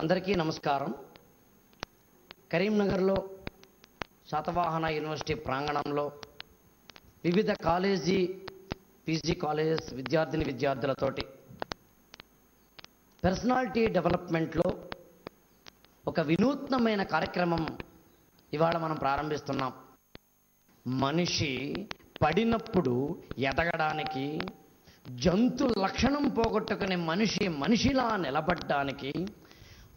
అందరికీ నమస్కారం. కరీంనగర్లో శాతవాహన యూనివర్సిటీ ప్రాంగణంలో వివిధ కాలేజీ పీజీ కాలేజెస్ విద్యార్థులతోటి పర్సనాలిటీ డెవలప్మెంట్లో ఒక వినూత్నమైన కార్యక్రమం ఇవాళ మనం ప్రారంభిస్తున్నాం. మనిషి పడినప్పుడు ఎదగడానికి, జంతు లక్షణం పోగొట్టుకునే మనిషిలా నిలబడ్డానికి,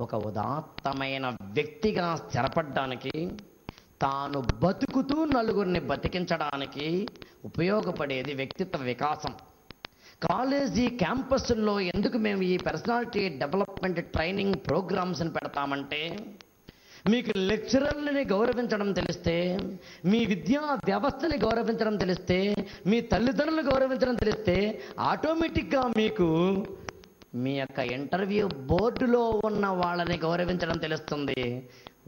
ఒక ఉదాత్తమైన వ్యక్తిగా స్థిరపడ్డానికి, తాను బతుకుతూ నలుగురిని బతికించడానికి ఉపయోగపడేది వ్యక్తిత్వ వికాసం. కాలేజీ క్యాంపస్ల్లో ఎందుకు మేము ఈ పర్సనాలిటీ డెవలప్మెంట్ ట్రైనింగ్ ప్రోగ్రామ్స్ని పెడతామంటే, మీకు లెక్చరర్లని గౌరవించడం తెలిస్తే, మీ విద్యా వ్యవస్థని గౌరవించడం తెలిస్తే, మీ తల్లిదండ్రులను గౌరవించడం తెలిస్తే ఆటోమేటిక్గా మీకు మీ యొక్క ఇంటర్వ్యూ బోర్డులో ఉన్న వాళ్ళని గౌరవించడం తెలుస్తుంది.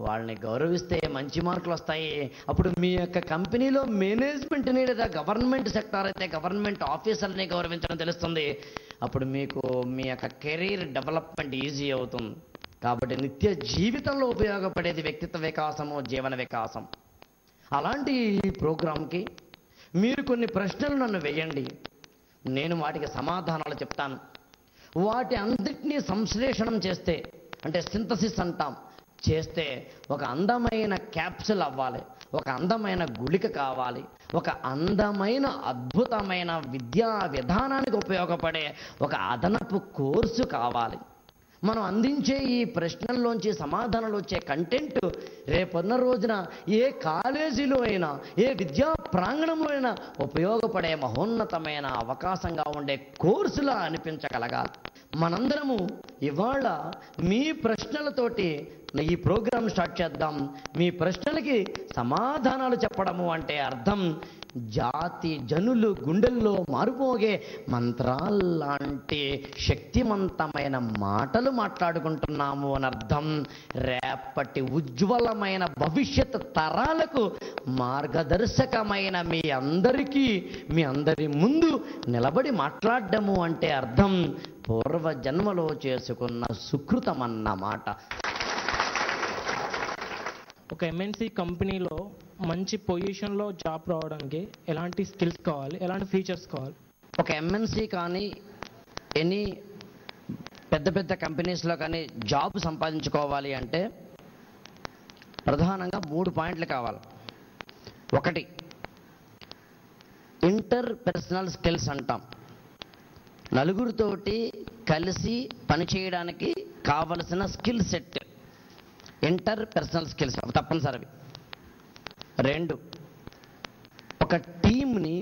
వాళ్ళని గౌరవిస్తే మంచి మార్కులు వస్తాయి. అప్పుడు మీ యొక్క కంపెనీలో మేనేజ్మెంట్ని లేదా గవర్నమెంట్ సెక్టార్ అయితే గవర్నమెంట్ ఆఫీసర్ని గౌరవించడం తెలుస్తుంది. అప్పుడు మీకు మీ యొక్క కెరీర్ డెవలప్మెంట్ ఈజీ అవుతుంది. కాబట్టి నిత్య జీవితంలో ఉపయోగపడేది వ్యక్తిత్వ వికాసము, జీవన వికాసం. అలాంటి ఈ ప్రోగ్రాంకి మీరు కొన్ని ప్రశ్నలు నన్ను వేయండి, నేను వాటికి సమాధానాలు చెప్తాను. వాటి అంతటినీ సంశ్లేషణం చేస్తే, అంటే సింథసిస్ అంటాం, చేస్తే ఒక అందమైన క్యాప్సుల్ అవ్వాలి, ఒక అందమైన గుళిక కావాలి, ఒక అందమైన అద్భుతమైన విద్యా విధానానికి ఉపయోగపడే ఒక అదనపు కోర్సు కావాలి. మనం అందించే ఈ ప్రశ్నల్లోంచి సమాధానాలు వచ్చే కంటెంట్ రేపన్న రోజున ఏ కాలేజీలో అయినా, ఏ విద్యా ప్రాంగణంలో అయినా ఉపయోగపడే మహోన్నతమైన అవకాశంగా ఉండే కోర్సులా అనిపించగలగాలి. మనందరము ఇవాళ మీ ప్రశ్నలతోటి ఈ ప్రోగ్రాం స్టార్ట్ చేద్దాం. మీ ప్రశ్నలకి సమాధానాలు చెప్పడము అంటే అర్థం జాతి జనులు గుండెల్లో మారుమోగే మంత్రాల్లాంటి శక్తివంతమైన మాటలు మాట్లాడుకుంటున్నాము అని అర్థం. రేపటి ఉజ్వలమైన భవిష్యత్ తరాలకు మార్గదర్శకమైన మీ అందరి ముందు నిలబడి మాట్లాడము అంటే అర్థం పూర్వజన్మలో చేసుకున్న సుకృతం అన్నమాట. ఒక ఎంఎన్సి కంపెనీలో మంచి పొజిషన్లో జాబ్ రావడానికి ఎలాంటి స్కిల్స్ కావాలి, ఎలాంటి ఫీచర్స్ కావాలి? ఒక ఎంఎన్సి కానీ ఎనీ పెద్ద కంపెనీస్లో కానీ జాబ్ సంపాదించుకోవాలి అంటే ప్రధానంగా 3 పాయింట్లు కావాలి. ఒకటి, ఇంటర్ పర్సనల్ స్కిల్స్ అంటాం. నలుగురితోటి కలిసి పనిచేయడానికి కావలసిన skill set, interpersonal skills తప్పనిసరివి. 2, ఒక టీంని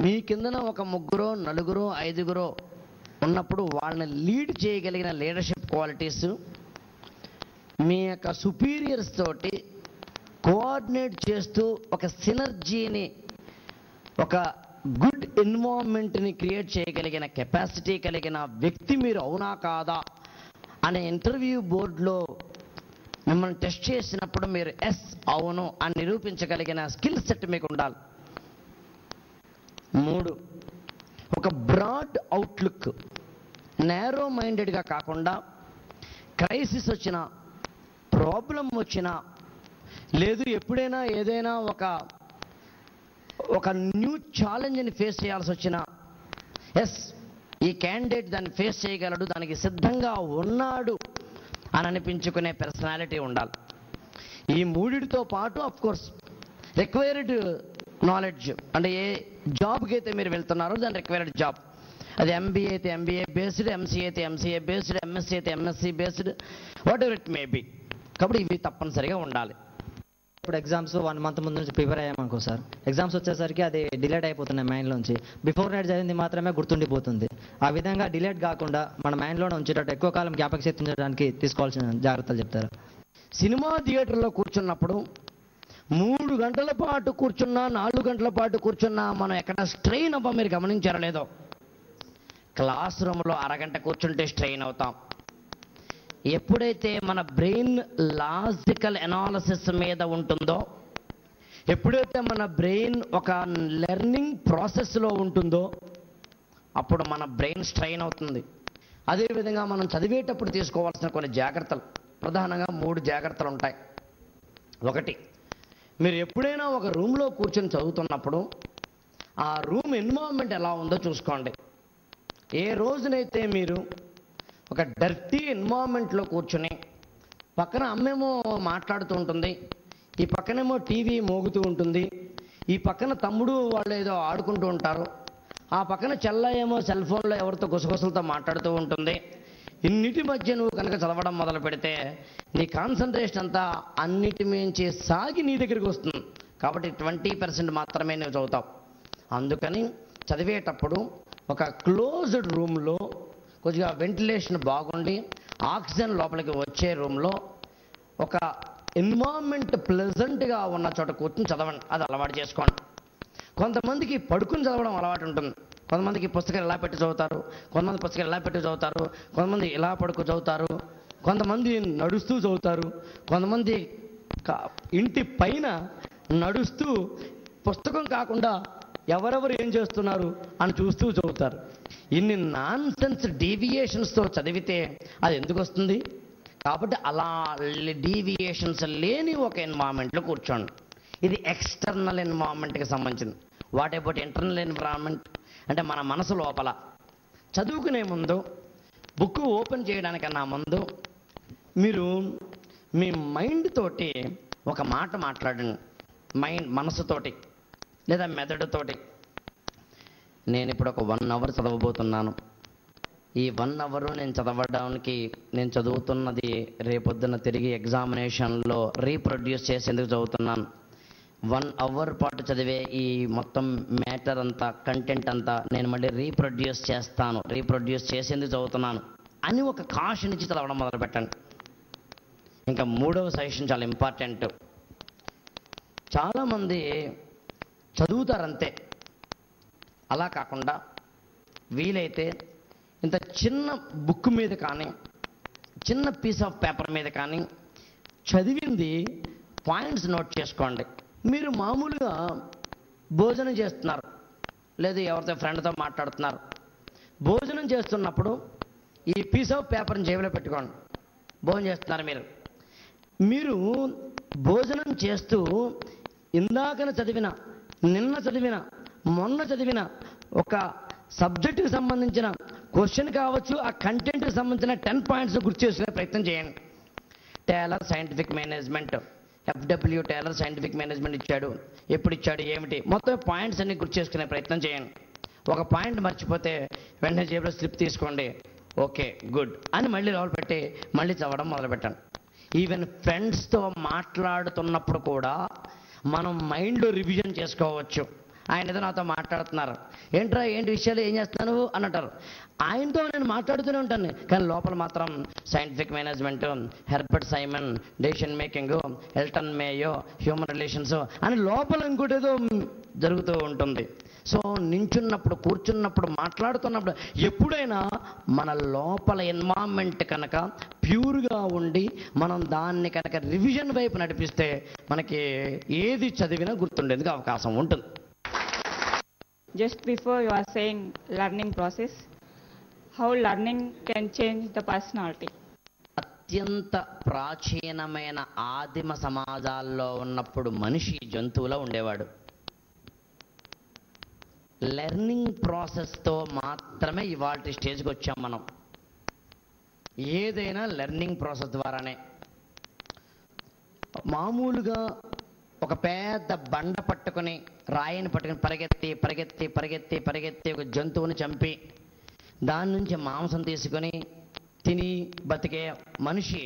మీ కిందన ఒక 3, 4, 5 ఉన్నప్పుడు వాళ్ళని లీడ్ చేయగలిగిన లీడర్షిప్ క్వాలిటీస్, మీ యొక్క సుపీరియర్స్ తోటి కోఆర్డినేట్ చేస్తూ ఒక సినర్జీని, ఒక గుడ్ ఎన్వైరన్మెంట్ని క్రియేట్ చేయగలిగిన కెపాసిటీ కలిగిన వ్యక్తి మీరు అవునా కాదా అనే ఇంటర్వ్యూ బోర్డులో మిమ్మల్ని టెస్ట్ చేసినప్పుడు మీరు ఎస్ అవును అని నిరూపించగలిగిన స్కిల్ సెట్ మీకు ఉండాలి. 3, ఒక బ్రాడ్ అవుట్లుక్, నేరో మైండెడ్గా కాకుండా క్రైసిస్ వచ్చినా, ప్రాబ్లం వచ్చినా, లేదు ఎప్పుడైనా ఏదైనా ఒక న్యూ ఛాలెంజ్ని ఫేస్ చేయాల్సి వచ్చినా ఎస్ ఈ క్యాండిడేట్ దాన్ని ఫేస్ చేయగలడు, దానికి సిద్ధంగా ఉన్నాడు అని అనిపించుకునే పర్సనాలిటీ ఉండాలి. ఈ 3తో పాటు అఫ్కోర్స్ రిక్వైర్డ్ నాలెడ్జ్, అంటే ఏ జాబ్కి అయితే మీరు వెళ్తున్నారో దాని రిక్వైర్డ్ జాబ్, అది ఎంబీఏ అయితే ఎంబీఏ బేస్డ్, ఎంసీఏ అయితే ఎంసీఏ బేస్డ్, ఎంఎస్సీ అయితే MSc based, what ever it may be. కాబట్టి ఇవి తప్పనిసరిగా ఉండాలి. ఇప్పుడు ఎగ్జామ్స్ 1 మంత్ ముందు నుంచి ప్రిపేర్ అయ్యామనుకో సార్, ఎగ్జామ్స్ వచ్చేసరికి అది డిలేట్ అయిపోతున్నాయి మైండ్లోంచి. బిఫోర్ నైట్ చదివింది మాత్రమే గుర్తుండిపోతుంది. ఆ విధంగా డిలేట్ కాకుండా మన మైండ్లోనే ఉంచేటట్టు ఎక్కువ కాలం జ్ఞాపక శక్తి ఉంచడానికి తీసుకోవాల్సిన జాగ్రత్తలు చెప్తారు. సినిమా థియేటర్లో కూర్చున్నప్పుడు 3 గంటల పాటు కూర్చున్నా, 4 గంటల పాటు కూర్చున్నా మనం ఎక్కడ స్ట్రెయిన్ అవ్వం. మీరు గమనించారో లేదో, క్లాస్ రూమ్లో అరగంట కూర్చుంటే స్ట్రెయిన్ అవుతాం. ఎప్పుడైతే మన బ్రెయిన్ లాజికల్ ఎనాలిసిస్ మీద ఉంటుందో, ఎప్పుడైతే మన బ్రెయిన్ ఒక లెర్నింగ్ ప్రాసెస్లో ఉంటుందో అప్పుడు మన బ్రెయిన్ స్ట్రెయిన్ అవుతుంది. అదేవిధంగా మనం చదివేటప్పుడు తీసుకోవాల్సిన కొన్ని జాగ్రత్తలు, ప్రధానంగా 3 జాగ్రత్తలు ఉంటాయి. ఒకటి, మీరు ఎప్పుడైనా ఒక రూమ్లో కూర్చొని చదువుతున్నప్పుడు ఆ రూమ్ ఎన్విరాన్మెంట్ ఎలా ఉందో చూసుకోండి. ఏ రోజునైతే మీరు ఒక డర్టీ ఎన్విరాన్మెంట్లో కూర్చొని పక్కన అమ్మేమో మాట్లాడుతూ ఉంటుంది, ఈ పక్కనేమో టీవీ మోగుతూ ఉంటుంది, ఈ పక్కన తమ్ముడు వాళ్ళు ఏదో ఆడుకుంటూ ఉంటారు, ఆ పక్కన చెల్ల ఏమో సెల్ ఫోన్లో ఎవరితో గుసగుసలతో మాట్లాడుతూ ఉంటుంది, ఇన్నిటి మధ్య నువ్వు కనుక చదవడం మొదలు పెడితే నీ కాన్సన్ట్రేషన్ అంతా అన్నిటి మించి సాగి నీ దగ్గరికి వస్తుంది. కాబట్టి 20% మాత్రమే నువ్వు చదువుతావు. అందుకని చదివేటప్పుడు ఒక క్లోజ్డ్ రూమ్లో కొద్దిగా వెంటిలేషన్ బాగుండి ఆక్సిజన్ లోపలికి వచ్చే రూమ్లో ఒక ఎన్విరాన్మెంట్ ప్లెజెంట్గా ఉన్న చోట కూర్చొని చదవండి. అది అలవాటు చేసుకోండి. కొంతమందికి పడుకుని చదవడం అలవాటు ఉంటుంది. కొంతమందికి పుస్తకాలు ఇలా పెట్టి చదువుతారు, కొంతమంది పుస్తకాలు ఇలా పెట్టి చదువుతారు, కొంతమంది ఇలా పడుకు చదువుతారు, కొంతమంది నడుస్తూ చదువుతారు, కొంతమంది ఇంటి పైన నడుస్తూ పుస్తకం కాకుండా ఎవరెవరు ఏం చేస్తున్నారు అని చూస్తూ చదువుతారు. ఇన్ని నాన్ సెన్స్ డీవియేషన్స్తో చదివితే అది ఎందుకు వస్తుంది? కాబట్టి అలా డీవియేషన్స్ లేని ఒక ఎన్విరాన్మెంట్లో కూర్చోండి. ఇది ఎక్స్టర్నల్ ఎన్విరాన్మెంట్కి సంబంధించింది. వాట్ అబౌట్ ఇంటర్నల్ ఎన్విరాన్మెంట్ అంటే మన మనసు లోపల. చదువుకునే ముందు, బుక్ ఓపెన్ చేయడానికన్నా ముందు మీరు మీ మైండ్ తోటి ఒక మాట మాట్లాడండి. మనసుతోటి లేదా మెదడుతోటి, నేను ఇప్పుడు ఒక 1 అవర్ చదవబోతున్నాను. ఈ 1 అవర్ నేను చదవడానికి నేను చదువుతున్నది రేపొద్దున తిరిగి ఎగ్జామినేషన్లో రీప్రొడ్యూస్ చేసేందుకు చదువుతున్నాను. 1 అవర్ పాటు చదివే ఈ మొత్తం మ్యాటర్ అంతా, కంటెంట్ అంతా నేను మళ్ళీ రీప్రొడ్యూస్ చేస్తాను, రీప్రొడ్యూస్ చేసేందుకు చదువుతున్నాను అని ఒక కాషన్ ఇచ్చి చదవడం మొదలు పెట్టండి. ఇంకా 3వ సజెషన్ చాలా ఇంపార్టెంట్. చాలామంది చదువుతారంతే. అలా కాకుండా వీలైతే ఇంత చిన్న బుక్ మీద కానీ, చిన్న పీస్ ఆఫ్ పేపర్ మీద కానీ చదివింది పాయింట్స్ నోట్ చేసుకోండి. మీరు మామూలుగా భోజనం చేస్తున్నారు, లేదా ఎవరితో ఫ్రెండ్తో మాట్లాడుతున్నారు. భోజనం చేస్తున్నప్పుడు ఈ పీస్ ఆఫ్ పేపర్ని జేబులో పెట్టుకోండి. భోజనం చేస్తున్నారు మీరు భోజనం చేస్తూ ఇందాకన చదివిన, నిన్న చదివిన, మొన్న చదివిన ఒక సబ్జెక్టుకి సంబంధించిన క్వశ్చన్ కావచ్చు, ఆ కంటెంట్కి సంబంధించిన 10 పాయింట్స్ గుర్తు చేసుకునే ప్రయత్నం చేయండి. Taylor scientific management, FW Taylor scientific management ఇచ్చాడు, ఎప్పుడు ఇచ్చాడు, ఏమిటి, మొత్తం పాయింట్స్ అన్ని గుర్తు చేసుకునే ప్రయత్నం చేయండి. ఒక పాయింట్ మర్చిపోతే వెంటనే జేబులో స్లిప్ తీసుకోండి, ఓకే గుడ్ అని మళ్ళీ లోపల పెట్టి మళ్ళీ చదవడం మొదలుపెట్టండి. ఈవెన్ ఫ్రెండ్స్తో మాట్లాడుతున్నప్పుడు కూడా మనం మైండ్లో రివిజన్ చేసుకోవచ్చు. ఆయన ఏదో నాతో మాట్లాడుతున్నారు, ఏంట్రా ఏంటి విషయాలు ఏం చేస్తున్నాను అని అంటారు. ఆయనతో నేను మాట్లాడుతూనే ఉంటాను, కానీ లోపల మాత్రం scientific management, Herbert Simon, decision making, Elton Mayo, human relations అని లోపల ఇంకోటేదో జరుగుతూ ఉంటుంది. సో నించున్నప్పుడు, కూర్చున్నప్పుడు, మాట్లాడుతున్నప్పుడు ఎప్పుడైనా మన లోపల ఎన్వైరన్మెంట్ కనుక ప్యూర్గా ఉండి మనం దాన్ని కనుక రివిజన్ వైపు నడిపిస్తే మనకి ఏది చదివినా గుర్తుండేందుకు అవకాశం ఉంటుంది. Just before you are saying learning process, how learning can change the personality? అత్యంత ప్రాచీనమైన ఆదిమ సమాజాల్లో ఉన్నప్పుడు మనిషి జంతువులా ఉండేవాడు. లెర్నింగ్ ప్రాసెస్తో మాత్రమే ఇవాళ స్టేజ్కి వచ్చాం మనం. ఏదైనా లెర్నింగ్ ప్రాసెస్ ద్వారానే. మామూలుగా ఒక పెద్ద బండ పట్టుకొని, రాయిని పట్టుకొని పరిగెత్తి పరిగెత్తి పరిగెత్తి పరిగెత్తి ఒక జంతువుని చంపి దాని నుంచి మాంసం తీసుకొని తిని బతికే మనిషి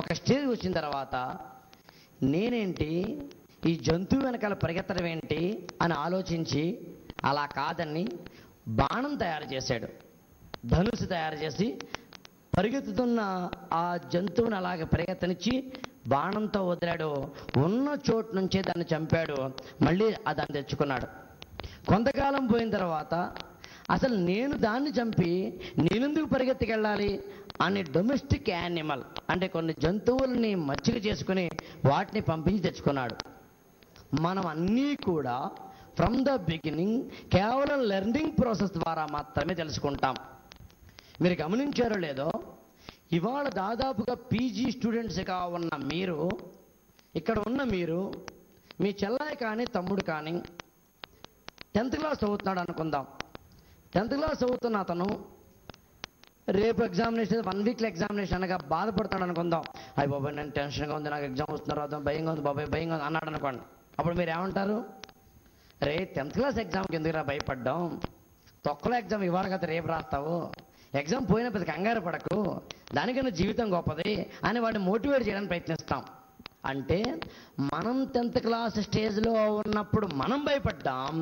ఒక స్టేజ్ వచ్చిన తర్వాత నేనేంటి, ఈ జంతువు వెనకాల పరిగెత్తడం ఏంటి అని ఆలోచించి అలా కాదని బాణం తయారు చేశాడు. ధనుసు తయారు చేసి పరిగెత్తుతున్న ఆ జంతువుని అలాగే పరిగెత్తనిచ్చి బాణంతో వదిలాడు. ఉన్న చోటు నుంచే దాన్ని చంపాడు, మళ్ళీ దాన్ని తెచ్చుకున్నాడు. కొంతకాలం పోయిన తర్వాత అసలు నేను దాన్ని చంపి నేనెందుకు పరిగెత్తుకెళ్ళాలి అని డొమెస్టిక్ యానిమల్ అంటే కొన్ని జంతువుల్ని మచ్చిక చేసుకుని వాటిని పంపించి తెచ్చుకున్నాడు. మనం అన్నీ కూడా ఫ్రమ్ ద బిగినింగ్ కేవలం లెర్నింగ్ ప్రాసెస్ ద్వారా మాత్రమే తెలుసుకుంటాం. మీరు గమనించారో లేదో, ఇవాళ దాదాపుగా పీజీ స్టూడెంట్స్గా ఉన్న మీరు, ఇక్కడ ఉన్న మీరు, మీ చెల్లాయి కానీ తమ్ముడు కానీ 10th క్లాస్ చదువుతున్నాడు అనుకుందాం. 10th క్లాస్ చదువుతున్న అతను రేపు ఎగ్జామినేషన్ 1 వీక్లో ఎగ్జామినేషన్ అనగా బాధపడతాడు అనుకుందాం. అయ్యి బాబాయ్ నేను టెన్షన్గా ఉంది, నాకు ఎగ్జామ్ వస్తున్నారు, భయంగా ఉంది బాబాయ్, భయంగా ఉంది అన్నాడు అనుకోండి. అప్పుడు మీరు ఏమంటారు? రే 10th క్లాస్ ఎగ్జామ్కి ఎందుకురా భయపడ్డాం, తొక్కలో ఎగ్జామ్ ఇవాళ కదా రేపు రాస్తావు, ఎగ్జామ్ పోయిన పెద్ద కంగారు పడకు, దానికన్నా జీవితం గొప్పది అని వాడిని మోటివేట్ చేయడానికి ప్రయత్నిస్తాం. అంటే మనం 10th క్లాస్ స్టేజ్లో ఉన్నప్పుడు మనం భయపడ్డాం,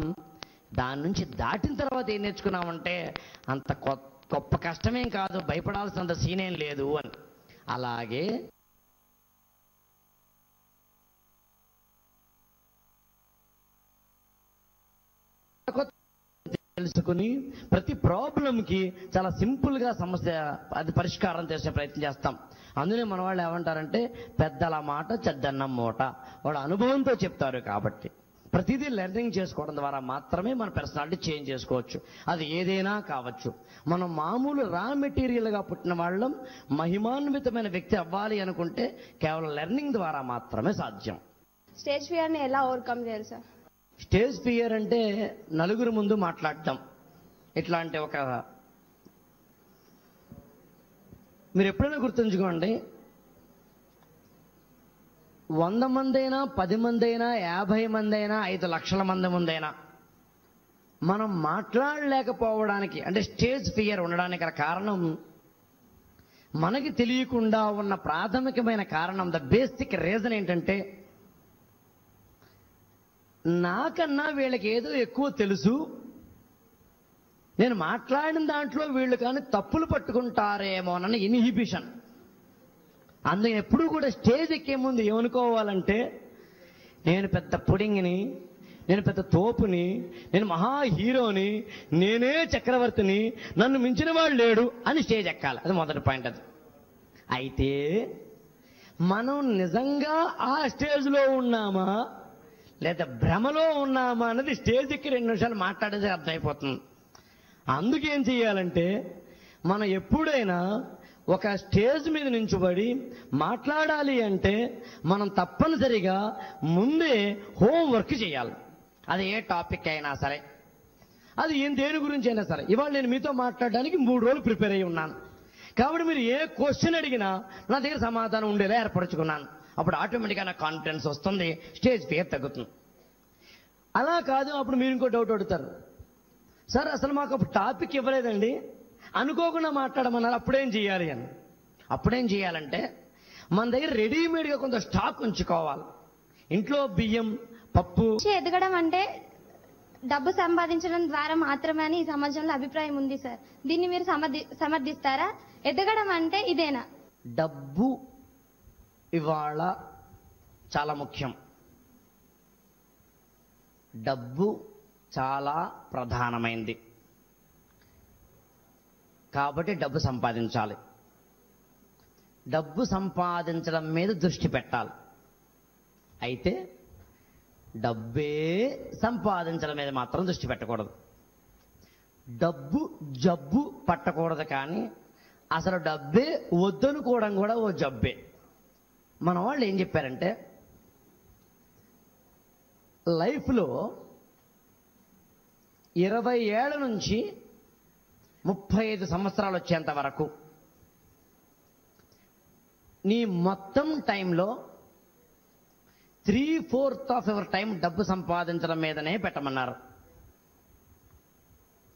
దాని నుంచి దాటిన తర్వాత ఏం నేర్చుకున్నామంటే అంత గొప్ప కష్టమేం కాదు, భయపడాల్సినంత సీనేం లేదు అని. అలాగే తెలుసుకుని ప్రతి ప్రాబ్లంకి చాలా సింపుల్గా సమస్య అది పరిష్కారం చేసే ప్రయత్నం చేస్తాం. అందుకే మన వాళ్ళు ఏమంటారంటే పెద్దల మాట చెద్దన్నం మూట, వాళ్ళ అనుభవంతో చెప్తారు. కాబట్టి ప్రతిదీ లెర్నింగ్ చేసుకోవడం ద్వారా మాత్రమే మన పర్సనాలిటీ చేంజ్ చేసుకోవచ్చు. అది ఏదైనా కావచ్చు. మనం మామూలు రా మెటీరియల్గా పుట్టిన వాళ్ళం మహిమాన్వితమైన వ్యక్తి అవ్వాలి అనుకుంటే కేవలం లెర్నింగ్ ద్వారా మాత్రమే సాధ్యం. స్టేజ్ ఫియర్ని ఎలా ఓవర్కమ్ చేయాలి సార్? స్టేజ్ ఫియర్ అంటే నలుగురు ముందు మాట్లాడటం. ఇట్లాంటి ఒక మీరు ఎప్పుడైనా గుర్తుంచుకోండి, 100 మంది అయినా, 10 మంది అయినా, 50 మంది అయినా, 5 లక్షల మంది ముందైనా మనం మాట్లాడలేకపోవడానికి అంటే స్టేజ్ ఫియర్ ఉండడానికి గల కారణం మనకి తెలియకుండా ఉన్న ప్రాథమికమైన కారణం, ద బేసిక్ రీజన్ ఏంటంటే నాకన్నా వీళ్ళకి ఏదో ఎక్కువ తెలుసు, నేను మాట్లాడిన దాంట్లో వీళ్ళు కానీ తప్పులు పట్టుకుంటారేమోనన్న ఇన్హిబిషన్. అందుకని ఎప్పుడు కూడా స్టేజ్ ఎక్కే ముందు ఏమనుకోవాలంటే నేను పెద్ద పుడింగిని, నేను పెద్ద తోపుని, నేను మహా హీరోని, నేనే చక్రవర్తిని, నన్ను మించిన వాడు లేడు అని స్టేజ్ ఎక్కాలి. అది మొదటి పాయింట్. అది అయితే మనం నిజంగా ఆ స్టేజ్లో ఉన్నామా లేదా భ్రమలో ఉన్నామా అన్నది స్టేజ్ ఎక్కి 2 నిమిషాలు మాట్లాడేది అర్థమైపోతుంది. అందుకేం చెయ్యాలంటే మనం ఎప్పుడైనా ఒక స్టేజ్ మీద నించుబడి మాట్లాడాలి అంటే మనం తప్పనిసరిగా ముందే హోంవర్క్ చేయాలి. అది ఏ టాపిక్ అయినా సరే, అది దేని గురించి అయినా సరే. ఇవాళ నేను మీతో మాట్లాడడానికి 3 రోజులు ప్రిపేర్ అయ్యి ఉన్నాను. కాబట్టి మీరు ఏ క్వశ్చన్ అడిగినా నా దగ్గర సమాధానం ఉండేలా ఏర్పరచుకున్నాను. అప్పుడు ఆటోమేటిక్గా నాకు కాన్ఫిడెన్స్ వస్తుంది, స్టేజ్ ఫియర్ తగ్గుతుంది. అలా కాదు, అప్పుడు మీరు ఇంకో డౌట్ అడుగుతారు, సార్ అసలు మాకు అప్పుడు టాపిక్ ఇవ్వలేదండి, అనుకోకుండా మాట్లాడమన్నారు, అప్పుడేం చేయాలి అని. అప్పుడేం చేయాలంటే మన దగ్గర రెడీమేడ్గా కొంత స్టాక్ ఉంచుకోవాలి. ఇంట్లో బియ్యం, పప్పు. ఎదగడం అంటే డబ్బు సంపాదించడం ద్వారా మాత్రమే అని ఈ సమాజంలో అభిప్రాయం ఉంది సార్. దీన్ని మీరు సమర్థిస్తారా? ఎదగడం అంటే ఇదేనా? డబ్బు ఇవాళ చాలా ముఖ్యం. డబ్బు చాలా ప్రధానమైంది. కాబట్టి డబ్బు సంపాదించాలి. డబ్బు సంపాదించడం మీద దృష్టి పెట్టాలి. అయితే డబ్బే సంపాదించడం మీద మాత్రం దృష్టి పెట్టకూడదు. డబ్బు జబ్బు పట్టకూడదు, కానీ అసలు డబ్బే వద్దనుకోవడం కూడా ఓ జబ్బే. మన వాళ్ళు ఏం చెప్పారంటే లైఫ్లో 20 ఏళ్ల నుంచి 35 సంవత్సరాలు వచ్చేంత వరకు నీ మొత్తం టైంలో 3/4 ఆఫ్ యువర్ టైం డబ్బు సంపాదించడం మీదనే పెట్టమన్నారు.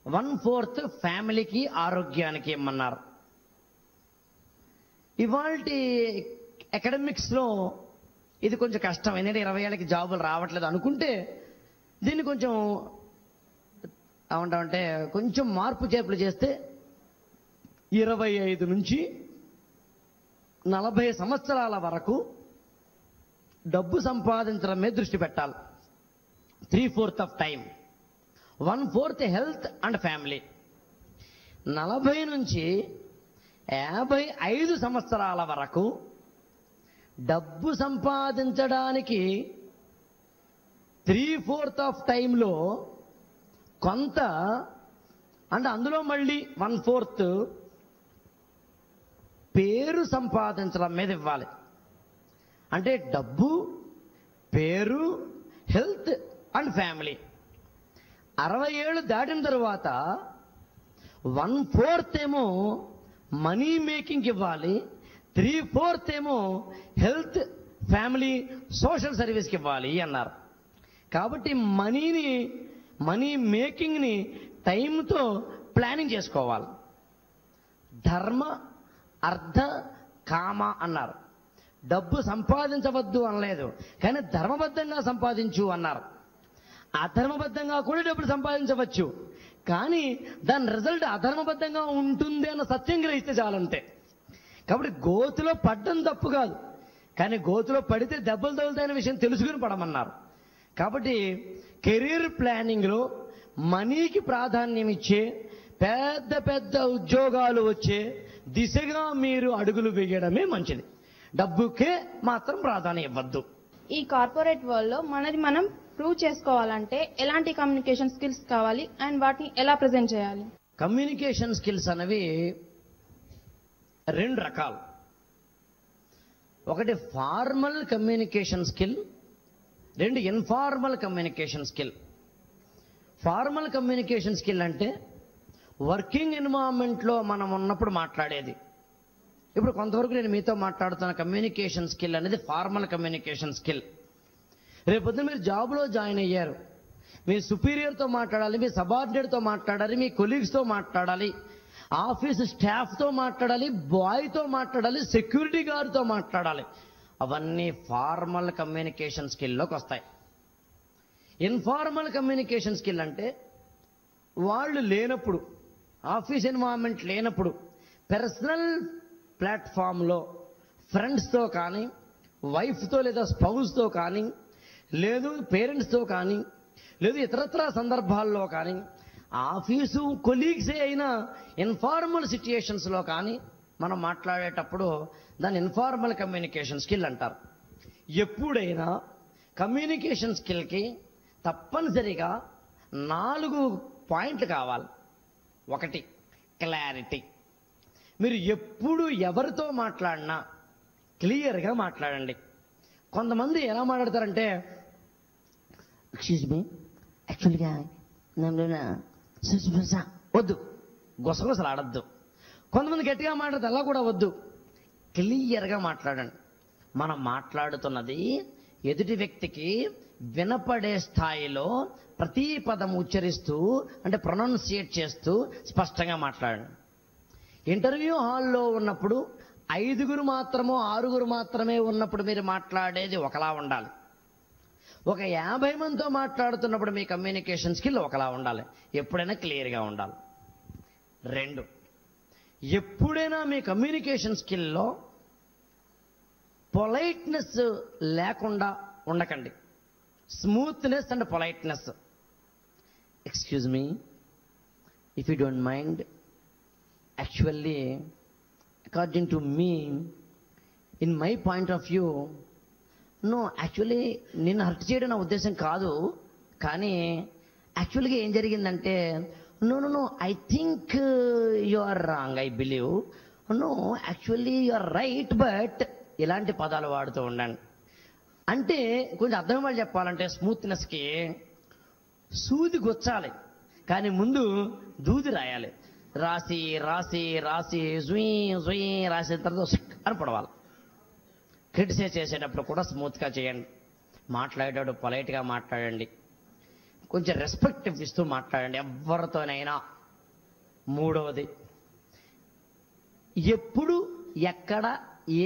1/4 ఫ్యామిలీకి, ఆరోగ్యానికి ఇమ్మన్నారు. ఇవాల్టి అకాడమిక్స్లో ఇది కొంచెం కష్టం. ఎందుకంటే 20 ఏళ్ళకి జాబులు రావట్లేదు అనుకుంటే దీన్ని కొంచెం ఏమంటామంటే కొంచెం మార్పు చేర్పులు చేస్తే 25 నుంచి 40 సంవత్సరాల వరకు డబ్బు సంపాదించడం మీద దృష్టి పెట్టాలి. 3/4 of time, 1/4 health and family. 40 నుంచి 55 సంవత్సరాల వరకు డబ్బు సంపాదించడానికి 3/4 ఆఫ్ టైంలో కొంత అంటే అందులో మళ్ళీ 1/4 పేరు సంపాదించడం మీద ఇవ్వాలి. అంటే డబ్బు, పేరు, హెల్త్ అండ్ ఫ్యామిలీ. 60 ఏళ్ళు దాటిన తర్వాత 1/4 ఏమో మనీ మేకింగ్ ఇవ్వాలి, 3/4 ఏమో హెల్త్, ఫ్యామిలీ, సోషల్ సర్వీస్కి ఇవ్వాలి అన్నారు. కాబట్టి మనీ మేకింగ్ని టైంతో ప్లానింగ్ చేసుకోవాలి. ధర్మ, అర్థ, కామ అన్నారు. డబ్బు సంపాదించవద్దు అనలేదు, కానీ ధర్మబద్ధంగా సంపాదించు అన్నారు. అధర్మబద్ధంగా కూడా డబ్బులు సంపాదించవచ్చు, కానీ దాని రిజల్ట్ అధర్మబద్ధంగా ఉంటుంది అన్న సత్యం గ్రహిస్తే చాలంతే. కాబట్టి గోతులో పడ్డం తప్పు కాదు, కానీ గోతులో పడితే దెబ్బలు తగులుతాయనే విషయం తెలుసుకుని పడమన్నారు. కాబట్టి కెరీర్ ప్లానింగ్లో మనీకి ప్రాధాన్యం ఇచ్చే, పెద్ద పెద్ద ఉద్యోగాలు వచ్చే దిశగా మీరు అడుగులు వేయడమే మంచిది. డబ్బుకే మాత్రం ప్రాధాన్యం ఇవ్వద్దు. ఈ కార్పొరేట్ వరల్డ్ లో మనది మనం ప్రూవ్ చేసుకోవాలంటే ఎలాంటి కమ్యూనికేషన్ స్కిల్స్ కావాలి అండ్ వాటిని ఎలా ప్రెజెంట్ చేయాలి? కమ్యూనికేషన్ స్కిల్స్ అనేవి 2 రకాలు. ఒకటి formal communication skill, 2 informal communication skill. Formal communication skill అంటే వర్కింగ్ ఎన్వైరన్మెంట్లో మనం ఉన్నప్పుడు మాట్లాడేది. ఇప్పుడు కొంతవరకు నేను మీతో మాట్లాడుతున్న కమ్యూనికేషన్ స్కిల్ అనేది ఫార్మల్ కమ్యూనికేషన్ స్కిల్. రేపొద్దున మీరు జాబ్లో జాయిన్ అయ్యారు, మీ సుపీరియర్తో మాట్లాడాలి, మీ సబార్డినేట్తో మాట్లాడాలి, మీ కొలీగ్స్తో మాట్లాడాలి, ఆఫీస్ స్టాఫ్తో మాట్లాడాలి, బాయ్తో మాట్లాడాలి, సెక్యూరిటీ గార్డ్తో మాట్లాడాలి. అవన్నీ ఫార్మల్ కమ్యూనికేషన్ స్కిల్లోకి వస్తాయి. ఇన్ఫార్మల్ కమ్యూనికేషన్ స్కిల్ అంటే వాళ్ళు లేనప్పుడు, ఆఫీస్ ఎన్వైరన్మెంట్ లేనప్పుడు, పర్సనల్ ప్లాట్ఫామ్లో ఫ్రెండ్స్తో కానీ, వైఫ్తో లేదా స్పౌస్తో కానీ, లేదు పేరెంట్స్తో కానీ, లేదు ఇతరత్ర సందర్భాల్లో కానీ, ఆఫీసు కొలీగ్సే అయినా ఇన్ఫార్మల్ సిచ్యుయేషన్స్లో కానీ మనం మాట్లాడేటప్పుడు దాన్ని ఇన్ఫార్మల్ కమ్యూనికేషన్ స్కిల్ అంటారు. ఎప్పుడైనా కమ్యూనికేషన్ స్కిల్కి తప్పనిసరిగా 4 పాయింట్లు కావాలి. 1 క్లారిటీ. మీరు ఎప్పుడు ఎవరితో మాట్లాడినా క్లియర్గా మాట్లాడండి. కొంతమంది ఎలా మాట్లాడతారంటే, ఎక్స్క్యూజ్ మీ, యాక్చువల్గా వద్దు, గుసగుసలు ఆడద్దు. కొంతమంది గట్టిగా మాట్లాడితే అలా కూడా వద్దు, క్లియర్గా మాట్లాడండి. మనం మాట్లాడుతున్నది ఎదుటి వ్యక్తికి వినపడే స్థాయిలో ప్రతి పదం ఉచ్చరిస్తూ, అంటే ప్రొనౌన్సియేట్ చేస్తూ స్పష్టంగా మాట్లాడండి. ఇంటర్వ్యూ హాల్లో ఉన్నప్పుడు 5 మాత్రమో 6 మాత్రమే ఉన్నప్పుడు మీరు మాట్లాడేది ఒకలా ఉండాలి. ఒక 50 మందితో మాట్లాడుతున్నప్పుడు మీ కమ్యూనికేషన్ స్కిల్ ఒకలా ఉండాలి. ఎప్పుడైనా క్లియర్గా ఉండాలి. 2, ఎప్పుడైనా మీ కమ్యూనికేషన్ స్కిల్లో పొలైట్నెస్ లేకుండా ఉండకండి. Smoothness and politeness. Excuse me, if you don't mind, actually according to me, in my point of view, no, actually నిన్ను హర్ట్ చేయడం నా ఉద్దేశం కాదు, కానీ యాక్చువల్గా ఏం జరిగిందంటే, no no no, I think you are wrong, I believe, no actually you are right, but ఇలాంటి పదాలు వాడుతూ ఉండండి. అంటే కొంచెం అర్థం వాళ్ళు చెప్పాలంటే స్మూత్నెస్కి సూది గుచ్చాలి, కానీ ముందు దూది రాయాలి. రాసి రాసి రాసి జుయ్ జుయ్ రాసిన తర్వాత అని పడవాలి. క్రిటిసైజ్ చేసేటప్పుడు కూడా స్మూత్గా చేయండి. మాట్లాడేటప్పుడు పొలైట్గా మాట్లాడండి. కొంచెం రెస్పెక్ట్ ఇస్తూ మాట్లాడండి ఎవరితోనైనా. 3వది, ఎప్పుడు ఎక్కడ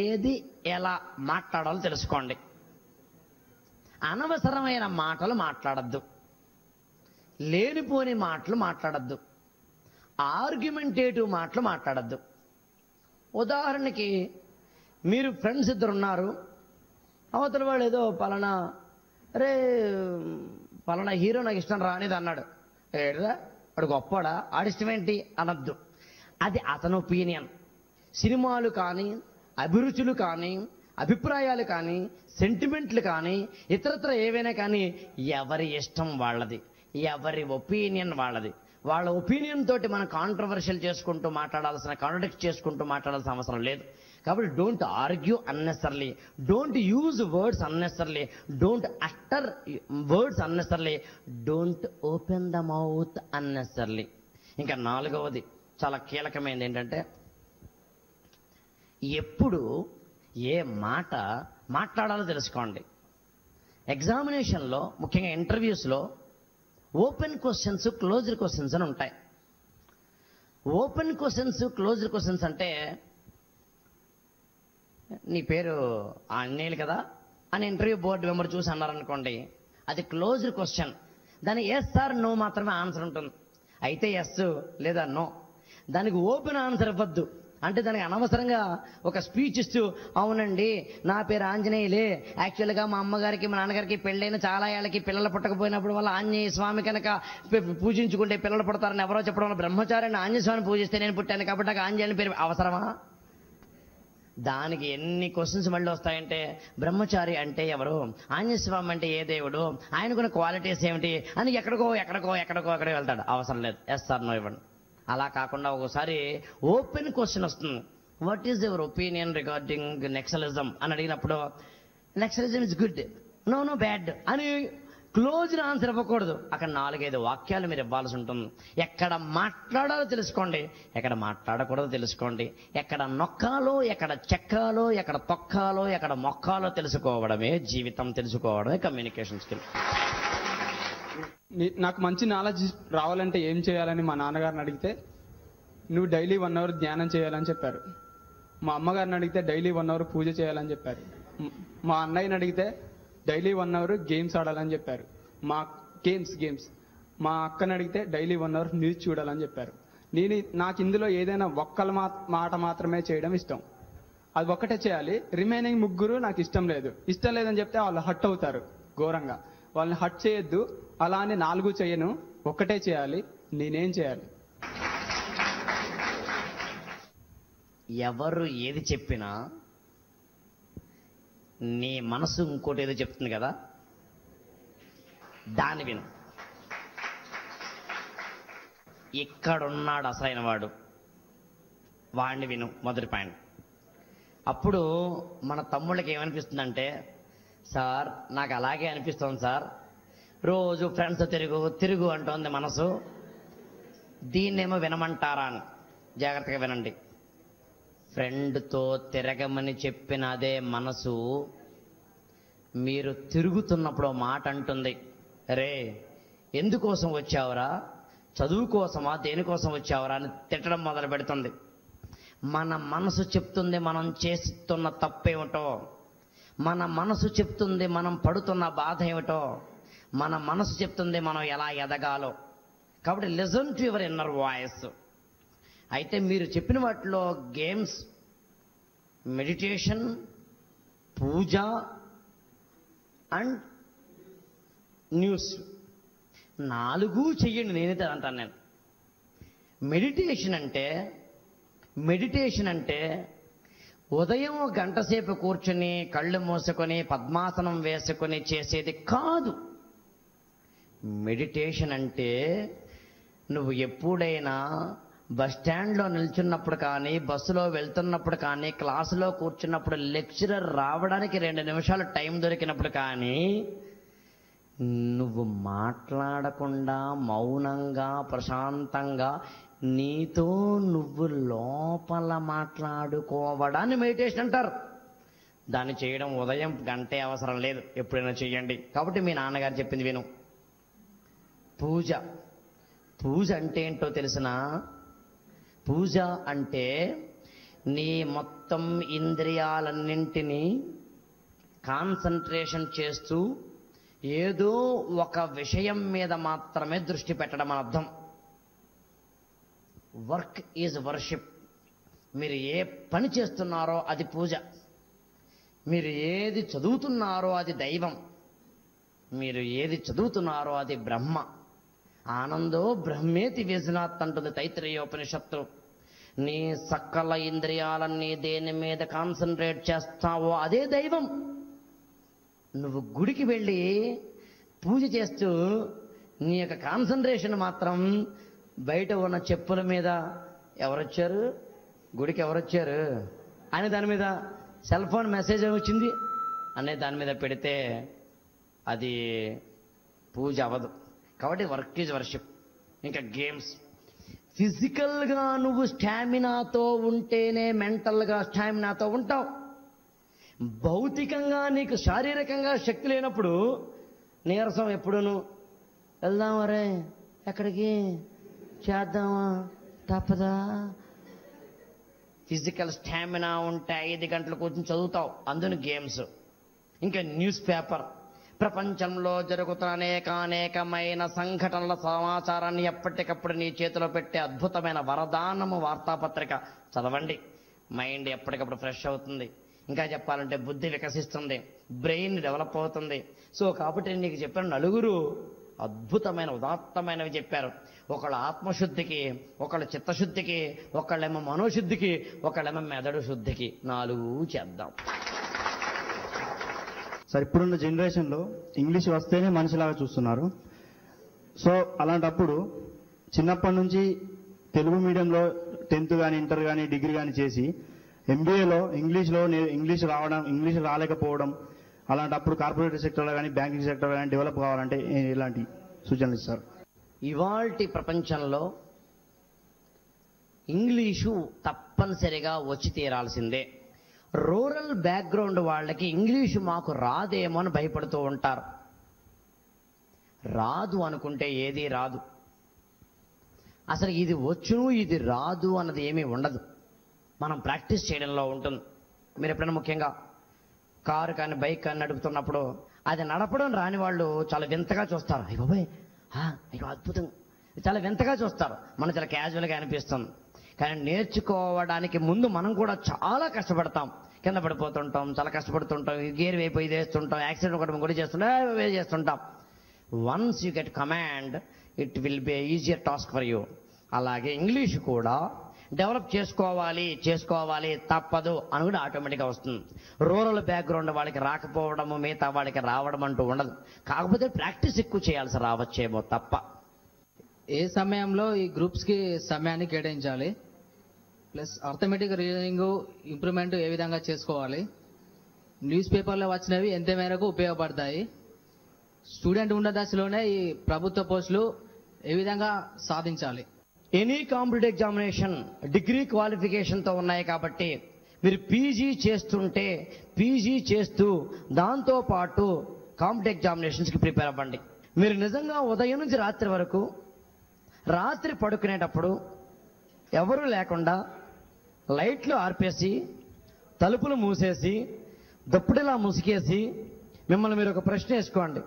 ఏది ఎలా మాట్లాడాలో తెలుసుకోండి. అనవసరమైన మాటలు మాట్లాడద్దు, లేనిపోని మాటలు మాట్లాడద్దు, ఆర్గ్యుమెంటేటివ్ మాటలు మాట్లాడద్దు. ఉదాహరణకి మీరు ఫ్రెండ్స్ 2 ఉన్నారు, అవతల వాడు ఏదో పలానా హీరో నాకు ఇష్టం రానిది అన్నాడు. ఏడ్రా వాడు గొప్పవాడా, ఆడిష్టం ఏంటి అనద్దు. అది అతని ఒపీనియన్. సినిమాలు కానీ, అభిరుచులు కానీ, అభిప్రాయాలు కానీ, సెంటిమెంట్లు కానీ, ఇతరత్ర ఏవైనా కానీ ఎవరి ఇష్టం వాళ్ళది, ఎవరి ఒపీనియన్ వాళ్ళది. వాళ్ళ ఒపీనియన్ తోటి మనం కాంట్రవర్షియల్ చేసుకుంటూ మాట్లాడాల్సిన, కాంట్రడిక్ట్ చేసుకుంటూ మాట్లాడాల్సిన అవసరం లేదు. కాబట్టి don't argue unnecessarily, don't use words unnecessarily, don't utter words unnecessarily, don't open the mouth unnecessarily. ఇంకా 4వది చాలా కీలకమైనది ఏంటంటే, ఎప్పుడు ఏ మాట మాట్లాడాలో తెలుసుకోండి. ఎగ్జామినేషన్లో ముఖ్యంగా ఇంటర్వ్యూస్లో ఓపెన్ క్వశ్చన్స్, క్లోజ్డ్ క్వశ్చన్స్ అని ఉంటాయి. ఓపెన్ క్వశ్చన్స్, క్లోజ్డ్ క్వశ్చన్స్ అంటే, నీ పేరు ఆంజనేయులు కదా అని ఇంటర్వ్యూ బోర్డు మెంబర్ చూసి అన్నారనుకోండి, అది క్లోజ్డ్ క్వశ్చన్. దానికి ఎస్ ఆర్ నో మాత్రమే ఆన్సర్ ఉంటుంది. అయితే ఎస్ లేదా నో. దానికి ఓపెన్ ఆన్సర్ ఇవ్వద్దు. అంటే దానికి అనవసరంగా ఒక స్పీచ్ ఇస్తూ, అవునండి నా పేరు ఆంజనేయులే, యాక్చువల్గా మా అమ్మగారికి మా నాన్నగారికి పెళ్ళైన చాలా ఏళ్ళకి పిల్లలు పుట్టకపోయినప్పుడు వల్ల ఆంజనేయ స్వామి కనుక పూజించుకుంటే పిల్లలు పుడతారని ఎవరో చెప్పడం వల్ల బ్రహ్మచారిని ఆంజనేయ స్వామిని పూజిస్తే నేను పుట్టాను కాబట్టి నాకు ఆంజనేయుని పేరు అవసరమా? దానికి ఎన్ని క్వశ్చన్స్ మళ్ళీ వస్తాయంటే, బ్రహ్మచారి అంటే ఎవరు, ఆంజనేయ స్వామి అంటే ఏ దేవుడు, ఆయనకున్న క్వాలిటీస్ ఏమిటి అని ఎక్కడికో వెళ్తాడు. అవసరం లేదు, ఎస్ ఆర్ నో ఇవ్వండి. అలా కాకుండా ఒకసారి ఓపెన్ క్వశ్చన్ వస్తుంది, what is your opinion regarding Naxalism అని అడిగినప్పుడు, Naxalism is good, no bad అని క్లోజ్డ్ ఆన్సర్ ఇవ్వకూడదు. అక్కడ 4-5 వాక్యాలు మీరు ఇవ్వాల్సి ఉంటుంది. ఎక్కడ మాట్లాడాలో తెలుసుకోండి, ఎక్కడ మాట్లాడకూడదో తెలుసుకోండి, ఎక్కడ నొక్కాలో, ఎక్కడ చెక్కాలో, ఎక్కడ తొక్కాలో, ఎక్కడ మొక్కాలో తెలుసుకోవడమే జీవితం, తెలుసుకోవడమే కమ్యూనికేషన్ స్కిల్. నాకు మంచి నాలెడ్జ్ రావాలంటే ఏం చేయాలని మా నాన్నగారిని అడిగితే, నువ్వు డైలీ 1 అవర్ ధ్యానం చేయాలని చెప్పారు. మా అమ్మగారిని అడిగితే డైలీ 1 అవర్ పూజ చేయాలని చెప్పారు. మా అన్నయ్యని అడిగితే డైలీ 1 అవర్ గేమ్స్ ఆడాలని చెప్పారు. గేమ్స్ మా అక్కని అడిగితే డైలీ 1 అవర్ న్యూస్ చూడాలని చెప్పారు. నాకు ఇందులో ఏదైనా ఒక్కల మాట మాత్రమే చేయడం ఇష్టం. అది ఒక్కటే చేయాలి. రిమైనింగ్ 3 నాకు ఇష్టం లేదని చెప్తే వాళ్ళు హట్ అవుతారు ఘోరంగా. వాళ్ళని హట్ చేయొద్దు. అలా అని 4 చేయను, ఒక్కటే చేయాలి. నేనేం చేయాలి? ఎవరు ఏది చెప్పినా నీ మనసు ఇంకోటి ఏదో చెప్తుంది కదా, దాన్ని విను. ఇక్కడున్నాడు అసలైన వాడు, వాడిని విను. మొదటి పాయింట్. అప్పుడు మన తమ్ముళ్ళకి ఏమనిపిస్తుందంటే, సార్ నాకు అలాగే అనిపిస్తుంది సార్, రోజు ఫ్రెండ్స్ తిరుగు అంటోంది మనసు, దీన్నేమో వినమంటారా అని. జాగ్రత్తగా వినండి. ఫ్రెండ్తో తిరగమని చెప్పిన అదే మనసు మీరు తిరుగుతున్నప్పుడు మాట అంటుంది, రే ఎందుకోసం వచ్చావురా, చదువు కోసమా దేనికోసం వచ్చావురా అని తిట్టడం మొదలు పెడుతుంది. మన మనసు చెప్తుంది మనం చేస్తున్న తప్పేమిటో, మన మనసు చెప్తుంది మనం పడుతున్న బాధ ఏమిటో, మన మనసు చెప్తుంది మనం ఎలా ఎదగాలో. కాబట్టి listen to your inner voice. అయితే మీరు చెప్పిన వాటిలో games, meditation, puja and news 4 చెయ్యండి. నేనైతే అంటాను. నేను మెడిటేషన్ అంటే ఉదయం 1 గంట సేపు కూర్చుని కళ్ళు మూసుకొని పద్మాసనం వేసుకొని చేసేది కాదు. మెడిటేషన్ అంటే నువ్వు ఎప్పుడైనా బస్ స్టాండ్లో నిల్చున్నప్పుడు కానీ, బస్సులో వెళ్తున్నప్పుడు కానీ, క్లాసులో కూర్చున్నప్పుడు, లెక్చరర్ రావడానికి 2 నిమిషాలు టైం దొరికినప్పుడు కానీ, నువ్వు మాట్లాడకుండా మౌనంగా ప్రశాంతంగా నీతో నువ్వు లోపల మాట్లాడుకోవడాన్ని మెడిటేషన్ అంటారు. దాన్ని చేయడం ఉదయం 1 గంటే అవసరం లేదు, ఎప్పుడైనా చెయ్యండి. కాబట్టి మీ నాన్నగారు చెప్పింది విను. పూజ అంటే ఏంటో తెలిసిన? పూజ అంటే నీ మొత్తం ఇంద్రియాలన్నింటినీ కాన్సన్ట్రేషన్ చేస్తూ ఏదో ఒక విషయం మీద మాత్రమే దృష్టి పెట్టడం అని అర్థం. Work is worship. మీరు ఏ పని చేస్తున్నారో అది పూజ, మీరు ఏది చదువుతున్నారో అది దైవం, మీరు ఏది చదువుతున్నారో అది బ్రహ్మ. ఆనందో బ్రహ్మేతి వేసినాత్ అంటుంది తైత్రేయోపనిషత్తు. నీ సకల ఇంద్రియాలన్నీ దేని మీద కాన్సన్ట్రేట్ చేస్తావో అదే దైవం. నువ్వు గుడికి వెళ్ళి పూజ చేస్తూ నీ యొక్క కాన్సన్ట్రేషన్ మాత్రం బయట ఉన్న చెప్పుల మీద, ఎవరొచ్చారు గుడికి, ఎవరొచ్చారు అని దాని మీద సెల్ ఫోన్ మెసేజ్ వచ్చింది అనే దాని మీద పెడితే అది పూజ అవ్వదు. కాబట్టి వర్క్ ఈజ్ వర్షిప్. ఇంకా గేమ్స్, ఫిజికల్గా నువ్వు స్టామినాతో ఉంటేనే మెంటల్గా స్టామినాతో ఉంటావు. భౌతికంగా నీకు శారీరకంగా శక్తి లేనప్పుడు నీరసం ఎప్పుడును. వెళ్దామా రే, ఎక్కడికి, చేద్దామా, తప్పదా. ఫిజికల్ స్టామినా ఉంటే 5 గంటలు కూర్చొని చదువుతావు, అందులో గేమ్స్. ఇంకా న్యూస్ పేపర్, ప్రపంచంలో జరుగుతున్న అనేకమైన సంఘటనల సమాచారాన్ని ఎప్పటికప్పుడు నీ చేతిలో పెట్టే అద్భుతమైన వరదానము వార్తాపత్రిక చదవండి. మైండ్ ఎప్పటికప్పుడు ఫ్రెష్ అవుతుంది. ఇంకా చెప్పాలంటే బుద్ధి వికసిస్తుంది, బ్రెయిన్ డెవలప్ అవుతుంది. సో కాబట్టి నీకు చెప్పిన 4 అద్భుతమైన ఉదాత్తమైనవి చెప్పారు. ఒకళ్ళ ఆత్మశుద్ధికి, ఒకళ్ళ చిత్తశుద్ధికి, ఒకళ్ళేమో మనోశుద్ధికి, ఒకళ్ళేమో మెదడు శుద్ధికి 4 చేద్దాం. సార్, ఇప్పుడున్న జనరేషన్లో ఇంగ్లీష్ వస్తేనే మనిషిలాగా చూస్తున్నారు. సో అలాంటప్పుడు చిన్నప్పటి నుంచి తెలుగు మీడియంలో 10th కానీ ఇంటర్ కానీ డిగ్రీ కానీ చేసి ఎంబీఏలో ఇంగ్లీష్ రాలేకపోవడం, అలాంటప్పుడు కార్పొరేట్ సెక్టర్లో కానీ బ్యాంకింగ్ సెక్టర్లో కానీ డెవలప్ కావాలంటే ఇలాంటి సూచనలు ఇస్తారు? ఇవాల్టి ప్రపంచంలో ఇంగ్లీషు తప్పనిసరిగా వచ్చి తీరాల్సిందే. రూరల్ బ్యాక్గ్రౌండ్ వాళ్ళకి ఇంగ్లీషు మాకు రాదేమో అని భయపడుతూ ఉంటారు. రాదు అనుకుంటే ఏదీ రాదు. అసలు ఇది వచ్చును ఇది రాదు అన్నది ఏమీ ఉండదు, మనం ప్రాక్టీస్ చేయడంలో ఉంటుంది. మీరు ఎప్పుడైనా ముఖ్యంగా కారు కానీ బైక్ కానీ నడుపుతున్నప్పుడు అది నడపడం రాని వాళ్ళు చాలా వింతగా చూస్తారు. అయ్యో బాబాయ్, అయ్యో అద్భుతం, చాలా వింతగా చూస్తారు. మనం చాలా క్యాజువల్గా అనిపిస్తుంది. కానీ నేర్చుకోవడానికి ముందు మనం కూడా చాలా కష్టపడతాం, కింద పడిపోతుంటాం, చాలా కష్టపడుతుంటాం, గేర్ అయిపోయి చేస్తుంటాం, యాక్సిడెంట్ ఒకటి కూడా చేస్తుంటాం. Once you get command it will be easier task for you. అలాగే ఇంగ్లీష్ కూడా డెవలప్ చేసుకోవాలి తప్పదు అని కూడా ఆటోమేటిక్గా వస్తుంది. రూరల్ బ్యాక్గ్రౌండ్ వాళ్ళకి రాకపోవడము, మిగతా వాళ్ళకి రావడం అంటూ ఉండదు. కాకపోతే ప్రాక్టీస్ ఎక్కువ చేయాల్సి రావచ్చేమో తప్ప. ఏ సమయంలో ఈ గ్రూప్స్కి సమయాన్ని కేటాయించాలి, ప్లస్ అర్థమెటిక్ రీజనింగ్ ఇంప్రూవ్మెంట్ ఏ విధంగా చేసుకోవాలి, న్యూస్ పేపర్లో వచ్చినవి ఎంత మేరకు ఉపయోగపడతాయి, స్టూడెంట్ ఉన్న దశలోనే ఈ ప్రభుత్వ పోస్టులు ఏ విధంగా సాధించాలి. ఎనీ కాంపిటేటివ్ ఎగ్జామినేషన్ డిగ్రీ క్వాలిఫికేషన్తో ఉన్నాయి కాబట్టి మీరు పీజీ చేస్తూ దాంతోపాటు కాంపిటేటివ్ ఎగ్జామినేషన్స్కి ప్రిపేర్ అవ్వండి. మీరు నిజంగా ఉదయం నుంచి రాత్రి వరకు, రాత్రి పడుకునేటప్పుడు ఎవరూ లేకుండా లైట్లు ఆర్పేసి, తలుపులు మూసేసి, దుప్పటిలా ముసికేసి మిమ్మల్ని మీరు ఒక ప్రశ్న వేసుకోండి.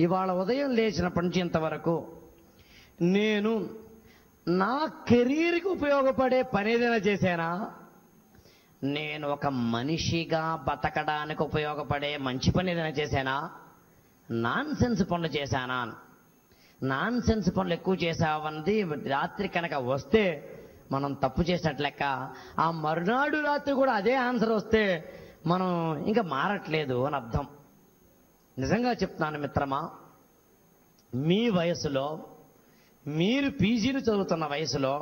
ఇవాళ ఉదయం లేచినప్పటి నుంచి ఇంతవరకు నేను నా కెరీర్కి ఉపయోగపడే పని ఏదైనా చేశానా, నేను ఒక మనిషిగా బతకడానికి ఉపయోగపడే మంచి పని ఏదైనా చేశానా, నాన్ సెన్స్ పనులు చేశానా? నాన్ సెన్స్ పనులు ఎక్కువ చేసావన్నది రాత్రి కనుక వస్తే మనం తప్పు చేసినట్లు లెక్క. ఆ మరునాడు రాత్రి కూడా అదే ఆన్సర్ వస్తే మనం ఇంకా మారట్లేదు అని అర్థం. నిజంగా చెప్తున్నాను మిత్రమా, మీ వయసులో, మీరు పీజీలు చదువుతున్న వయసులో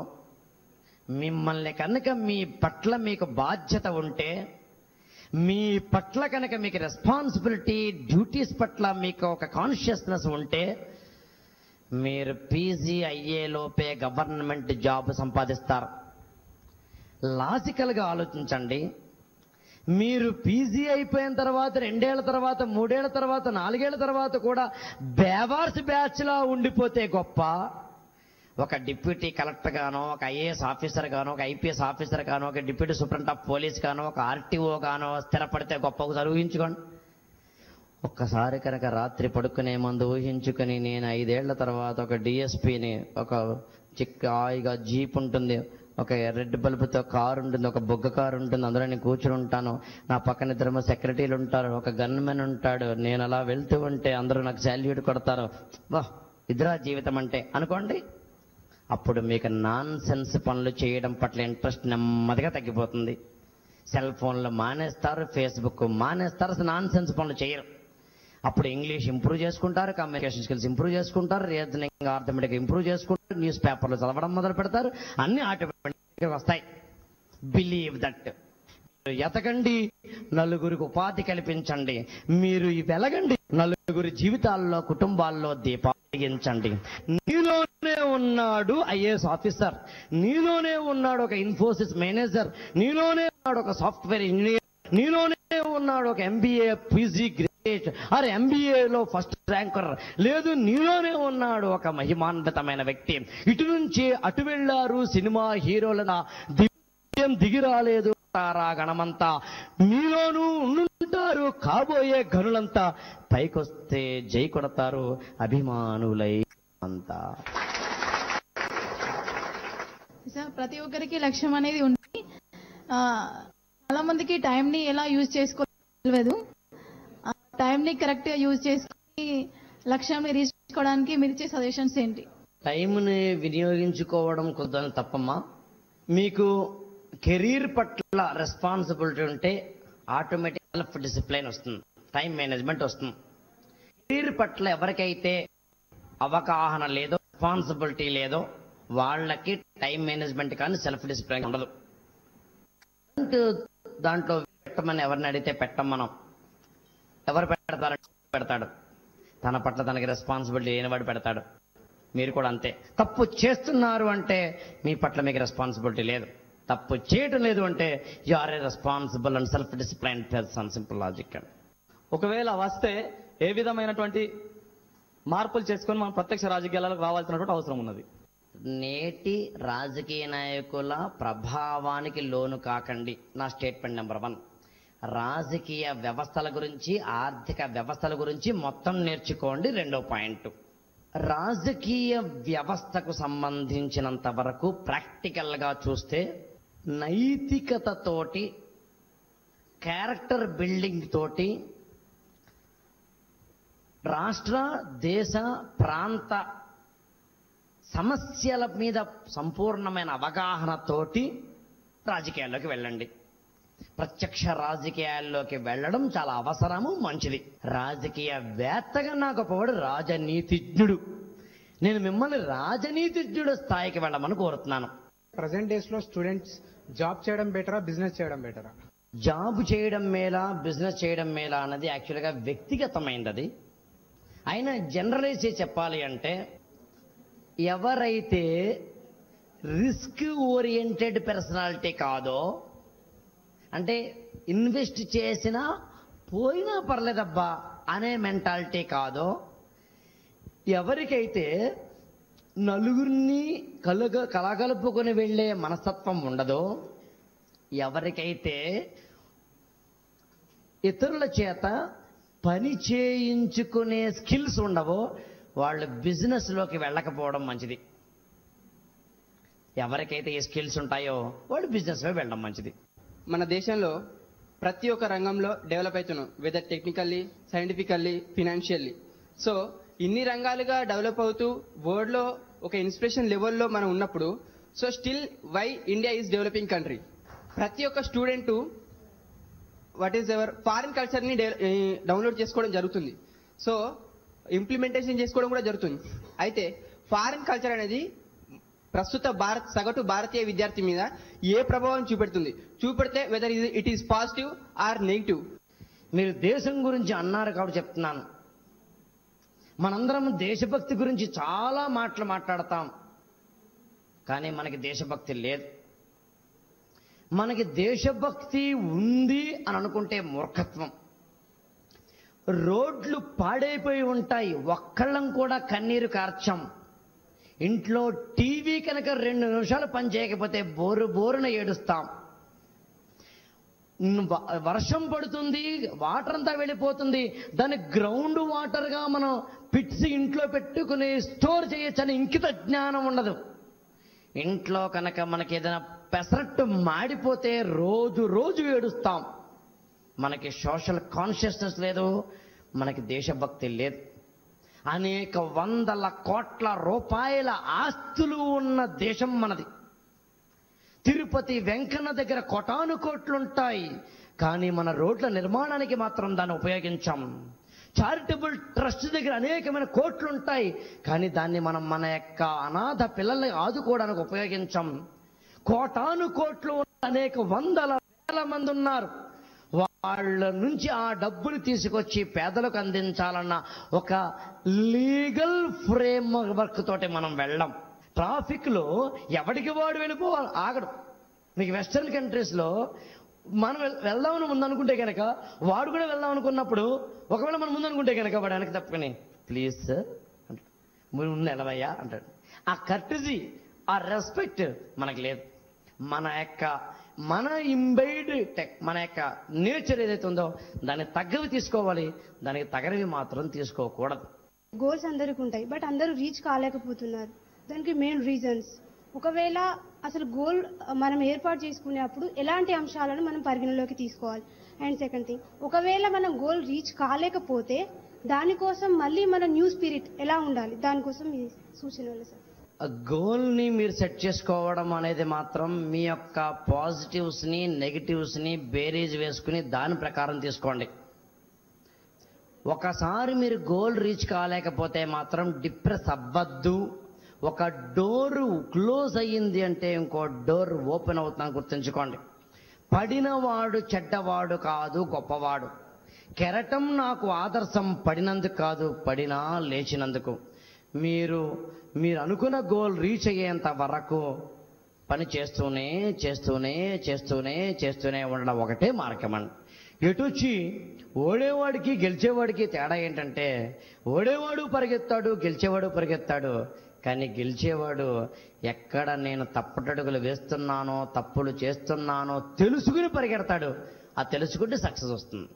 మిమ్మల్ని కనుక మీ పట్ల మీకు బాధ్యత ఉంటే, మీ పట్ల కనుక మీకు రెస్పాన్సిబిలిటీ, డ్యూటీస్ పట్ల మీకు ఒక కాన్షియస్నెస్ ఉంటే, మీరు పీజీ అయ్యేలోపే గవర్నమెంట్ జాబ్ సంపాదిస్తారు. లాజికల్గా ఆలోచించండి. మీరు పీజీ అయిపోయిన తర్వాత 2 ఏళ్ల తర్వాత, 3 ఏళ్ల తర్వాత, 4 ఏళ్ల తర్వాత కూడా బేవార్స్ బ్యాచ్లా ఉండిపోతే గొప్ప, ఒక డిప్యూటీ కలెక్టర్ గానో, ఒక ఐఏఎస్ ఆఫీసర్ గానో, ఒక ఐపీఎస్ ఆఫీసర్ గానో, ఒక డిప్యూటీ సూపరింటెండెంట్ ఆఫ్ పోలీస్ గానో, ఒక ఆర్టీఓ గానో స్థిరపడితే గొప్ప. ఊహించుకోండి. ఒక్కసారి కనుక రాత్రి పడుకునే ముందు ఊహించుకొని, నేను 5 ఏళ్ల తర్వాత ఒక డిఎస్పీని, ఒక హాయిగా జీప్ ఉంటుంది, ఒక రెడ్ బల్బుతో కారు ఉంటుంది, ఒక బొగ్గ కారు ఉంటుంది, అందులో నేను కూర్చుని ఉంటాను, నా పక్కన 2 సెక్రటరీలు ఉంటారు, ఒక గన్మెన్ ఉంటాడు, నేను అలా వెళ్తూ ఉంటే అందరూ నాకు శాల్యూట్ కొడతారు, వా ఇదిరా జీవితం అంటే అనుకోండి. అప్పుడు మీకు నాన్ సెన్స్ పనులు చేయడం పట్ల ఇంట్రెస్ట్ నెమ్మదిగా తగ్గిపోతుంది. సెల్ ఫోన్లు మానేస్తారు, ఫేస్బుక్ మానేస్తారు, అసలు నాన్ సెన్స్ పనులు చేయరు. అప్పుడు ఇంగ్లీష్ ఇంప్రూవ్ చేసుకుంటారు, కమ్యూనికేషన్ స్కిల్స్ ఇంప్రూవ్ చేసుకుంటారు, రీజనింగ్ ఆర్థమెటిక్ ఇంప్రూవ్ చేసుకుంటారు, న్యూస్ పేపర్లు చదవడం మొదలు పెడతారు, అన్ని ఆటోమేటిక్గా వస్తాయి. Believe that. ఎతకండి, నలుగురికి ఉపాధి కల్పించండి, మీరు వెలగండి, నలుగురి జీవితాల్లో కుటుంబాల్లో దీపాలు వెలిగించండి. నీలోనే ఉన్నాడు ఐఏఎస్ ఆఫీసర్, నీలోనే ఉన్నాడు ఒక ఇన్ఫోసిస్ మేనేజర్, నీలోనే ఉన్నాడు ఒక సాఫ్ట్వేర్ ఇంజనీర్, నీలోనే ఉన్నాడు ఒక ఎంబీఏ పీజీ గ్రాడ్యుయేట్ అరే ఎంబీఏలో ఫస్ట్ ర్యాంకర్, లేదు నీలోనే ఉన్నాడు ఒక మహిమాన్వితమైన వ్యక్తి. ఇటు నుంచి అటు వెళ్లారు సినిమా హీరోల దిగి రాలేదు గణమంతా, మీలోనూ ఉండుంటారు కాబోయే గనులంతా, పైకొస్తే జై కొడతారు అభిమానులై అంతా. ప్రతి ఒక్కరికి లక్ష్యం అనేది ఉంది. చాలా మందికి టైంని ఎలా యూజ్ చేసుకోవాలో తెలియదు. టైంని కరెక్ట్గా యూజ్ చేసుకుని లక్ష్యాన్ని రీచ్ చేసుకోవడానికి మీరు ఇచ్చే సజెషన్స్ ఏంటి? టైంని వినియోగించుకోవడం కొద్దిగా తప్పమ్మా. మీకు కెరీర్ పట్ల రెస్పాన్సిబిలిటీ ఉంటే ఆటోమేటిక్ సెల్ఫ్ డిసిప్లైన్ వస్తుంది, టైం మేనేజ్మెంట్ వస్తుంది. కెరీర్ పట్ల ఎవరికైతే అవగాహన లేదో, రెస్పాన్సిబిలిటీ లేదో వాళ్ళకి టైం మేనేజ్మెంట్ కానీ సెల్ఫ్ డిసిప్లైన్ ఉండదు. దాంట్లో పెట్టమని ఎవరిని అడిగితే పెట్టం మనం. ఎవరు పెడతాడు? తన పట్ల తనకి రెస్పాన్సిబిలిటీ లేనివాడు పెడతాడు. మీరు కూడా అంతే. తప్పు చేస్తున్నారు అంటే మీ పట్ల మీకు రెస్పాన్సిబిలిటీ లేదు, తప్పు చేయటం లేదు అంటే you are a responsible and self discipline person. Simple logic. ఒకవేళ వస్తే ఏ విధమైనటువంటి మార్పులు చేసుకొని మనం ప్రత్యక్ష రాజకీయాలకు రావాల్సినటువంటి అవసరం ఉన్నది? నేటి రాజకీయ నాయకుల ప్రభావానికి లోను కాకండి. నా స్టేట్మెంట్ నెంబర్ 1. రాజకీయ వ్యవస్థల గురించి, ఆర్థిక వ్యవస్థల గురించి మొత్తం నేర్చుకోండి. 2వ పాయింట్, రాజకీయ వ్యవస్థకు సంబంధించినంత వరకు ప్రాక్టికల్గా చూస్తే నైతికతతోటి, క్యారెక్టర్ బిల్డింగ్ తోటి, రాష్ట్ర దేశ ప్రాంత సమస్యల మీద సంపూర్ణమైన అవగాహనతోటి రాజకీయాల్లోకి వెళ్ళండి. ప్రత్యక్ష రాజకీయాల్లోకి వెళ్ళడం చాలా అవసరము, మంచిది. రాజకీయవేత్తగా నాకు ఒకవాడు రాజనీతిజ్ఞుడు. నేను మిమ్మల్ని రాజనీతిజ్ఞుడు స్థాయికి వెళ్ళమని కోరుతున్నాను. ప్రజెంట్ డేస్ లో స్టూడెంట్స్ జాబ్ చేయడం బెటరా, బిజినెస్ చేయడం బెటరా? జాబ్ చేయడం మేలా, బిజినెస్ చేయడం మేలా అన్నది యాక్చువల్గా వ్యక్తిగతమైనది. అది అయినా జనరలైజ్ చేసి చెప్పాలి అంటే, ఎవరైతే రిస్క్ ఓరియంటెడ్ పర్సనాలిటీ కాదో, అంటే ఇన్వెస్ట్ చేసినా పోయినా పర్లేదబ్బా అనే మెంటాలిటీ కాదో, ఎవరికైతే నలుగురిని కలగలుపుకొని వెళ్ళే మనస్తత్వం ఉండదో, ఎవరికైతే ఇతరుల చేత పని చేయించుకునే స్కిల్స్ ఉండవో వాళ్ళు బిజినెస్లోకి వెళ్ళకపోవడం మంచిది. ఎవరికైతే ఈ స్కిల్స్ ఉంటాయో వాళ్ళు బిజినెస్లో వెళ్ళడం మంచిది. మన దేశంలో ప్రతి ఒక్క రంగంలో డెవలప్ అవుతున్నాం, whether technically, scientifically, financially. So ఇన్ని రంగాలుగా డెవలప్ అవుతూ వరల్డ్లో ఒక ఇన్స్పిరేషన్ లెవెల్లో మనం ఉన్నప్పుడు, so still why India is developing country. ప్రతి ఒక్క student what is ever foreign కల్చర్ని డౌన్లోడ్ చేసుకోవడం జరుగుతుంది, సో ఇంప్లిమెంటేషన్ చేసుకోవడం కూడా జరుగుతుంది. అయితే ఫారిన్ కల్చర్ అనేది ప్రస్తుత సగటు భారతీయ విద్యార్థి మీద ఏ ప్రభావం చూపెడితే whether it is positive or negative. మీరు దేశం గురించి అన్నారు కాబట్టి చెప్తున్నాను. మనందరం దేశభక్తి గురించి చాలా మాట్లాడతాం, కానీ మనకి దేశభక్తి లేదు. మనకి దేశభక్తి ఉంది అని అనుకుంటే మూర్ఖత్వం. రోడ్లు పాడైపోయి ఉంటాయి, ఒక్కళ్ళం కూడా కన్నీరు కార్చాం. ఇంట్లో టీవీ కనుక 2 నిమిషాలు పని చేయకపోతే బోరున ఏడుస్తాం. వర్షం పడుతుంది, వాటర్ అంతా వెళ్ళిపోతుంది, దాన్ని గ్రౌండ్ వాటర్గా మనం పిట్స్ ఇంట్లో పెట్టుకుని స్టోర్ చేయొచ్చని ఇంకిత జ్ఞానం ఉండదు. ఇంట్లో కనుక మనకి ఏదైనా పెసరట్టు మాడిపోతే రోజు ఏడుస్తాం. మనకి సోషల్ కాన్షియస్నెస్ లేదు, మనకి దేశభక్తి లేదు. అనేక వందల కోట్ల రూపాయల ఆస్తులు ఉన్న దేశం మనది. తిరుపతి వెంకన్న దగ్గర కోటాను కోట్లుంటాయి, కానీ మన రోడ్ల నిర్మాణానికి మాత్రం దాన్ని ఉపయోగించాం. చారిటబుల్ ట్రస్ట్ దగ్గర అనేకమైన కోట్లుంటాయి, కానీ దాన్ని మనం మన యొక్క అనాథ పిల్లల్ని ఆదుకోవడానికి ఉపయోగించాం. కోటాను కోట్లు అనేక వందల చాలా మంది ఉన్నారు. వాళ్ళ నుంచి ఆ డబ్బుని తీసుకొచ్చి పేదలకు అందించాలన్న ఒక లీగల్ ఫ్రేమ్ వర్క్ తోటి మనం వెళ్ళం. ట్రాఫిక్లో ఎవడికి వాడు వెళ్ళిపోవాలి, ఆగడం. మీకు వెస్టర్న్ కంట్రీస్లో మనం వెళ్దామని ముందు అనుకుంటే కనుక వాడు కూడా వెళ్దాం అనుకున్నప్పుడు, ఒకవేళ మనం ముందు అనుకుంటే కనుక వాడు వెనక్కి తప్పుకొని ప్లీజ్ సార్ అంటాడు, ముందు ఎలవయ్యా అంటాడు. ఆ కర్టసీ, ఆ రెస్పెక్ట్ మనకు లేదు. మన ఇంబైడ్ మన యొక్క నేచర్ ఏదైతే ఉందో దాన్ని తగ్గవి తీసుకోవాలి, దానికి తగనివి మాత్రం తీసుకోకూడదు. గోల్స్ అందరికి ఉంటాయి, బట్ అందరూ రీచ్ కాలేకపోతున్నారు. దానికి మెయిన్ రీజన్స్, ఒకవేళ అసలు గోల్ మనం ఏర్పాటు చేసుకునేప్పుడు ఎలాంటి అంశాలను మనం పరిగణలోకి తీసుకోవాలి. అండ్ సెకండ్ థింగ్, ఒకవేళ మనం గోల్ రీచ్ కాలేకపోతే దానికోసం మళ్ళీ మన న్యూ స్పిరిట్ ఎలా ఉండాలి, దానికోసం మీ సూచనలు సార్. గోల్ని మీరు సెట్ చేసుకోవడం అనేది మాత్రం మీ యొక్క పాజిటివ్స్ని నెగిటివ్స్ని బేరీజ్ వేసుకుని దాని ప్రకారం తీసుకోండి. ఒకసారి మీరు గోల్ రీచ్ కాలేకపోతే మాత్రం డిప్రెస్ అవ్వద్దు. ఒక డోరు క్లోజ్ అయ్యింది అంటే ఇంకో డోర్ ఓపెన్ అవుతుందని గుర్తుంచుకోండి. పడినవాడు చెడ్డవాడు కాదు, గొప్పవాడు. కెరటం నాకు ఆదర్శం పడినందుకు కాదు, పడినా లేచినందుకు. మీరు అనుకున్న గోల్ రీచ్ అయ్యేంత వరకు పని చేస్తూనే చేస్తూనే చేస్తూనే చేస్తూనే ఉండడం ఒకటే మార్గం అండి. ఎటొచ్చి ఓడేవాడికి గెలిచేవాడికి తేడా ఏంటంటే, ఓడేవాడు పరిగెత్తాడు, గెలిచేవాడు పరిగెత్తాడు. కానీ గెలిచేవాడు ఎక్కడ నేను తప్పటడుగులు వేస్తున్నానో, తప్పులు చేస్తున్నానో తెలుసుకుని పరిగెడతాడు. ఆ తెలుసుకుంటే సక్సెస్ వస్తుంది.